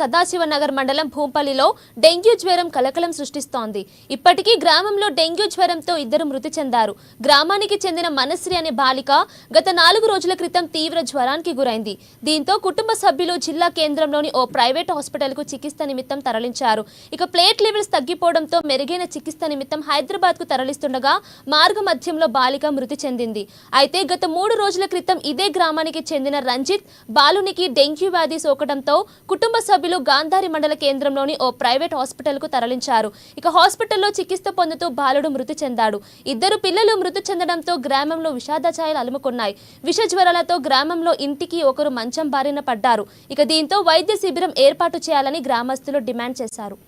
సదాశివనగర్ మండలం భూంపల్లిలో డెంగ్యూ జ్వరం కలకలం సృష్టిస్తోంది. ఇప్పటికీ గ్రామంలో డెంగ్యూ జ్వరంతో ఇద్దరు మృతి చెందారు. గ్రామానికి చెందిన మనశ్రీ అనే బాలిక గత 4 రోజుల క్రితం తీవ్ర జ్వరానికి గురైంది. దీంతో కుటుంబ సభ్యులు జిల్లా కేంద్రంలోని ఓ ప్రైవేట్ హాస్పిటల్కు చికిత్స నిమిత్తం తరలించారు. ఇక ప్లేట్ లెవెల్స్ తగ్గిపోవడంతో మెరుగైన చికిత్స నిమిత్తం హైదరాబాద్కు తరలిస్తుండగా మార్గ మధ్యంలో బాలిక మృతి చెందింది. అయితే గత 3 రోజుల క్రితం ఇదే గ్రామానికి చెందిన రంజిత్ బాలునికి డెంగ్యూ వ్యాధి సోకడంతో కుటుంబ సభ్యులు గాంధారి మండల కేంద్రంలోని ఓ ప్రైవేట్ హాస్పిటల్కు తరలించారు. ఇక హాస్పిటల్లో చికిత్స పొందుతూ బాలుడు మృతి చెందాడు. ఇద్దరు పిల్లలు మృతి చెందడంతో గ్రామంలో విషాద ఛాయలు అలుముకున్నాయి. విష జ్వరాలతో గ్రామంలో ఇంటికి ఒకరు మంచం బారిన పడ్డారు. ఇక దీంతో వైద్య శిబిరం ఏర్పాటు చేయాలని గ్రామస్తులు డిమాండ్ చేశారు.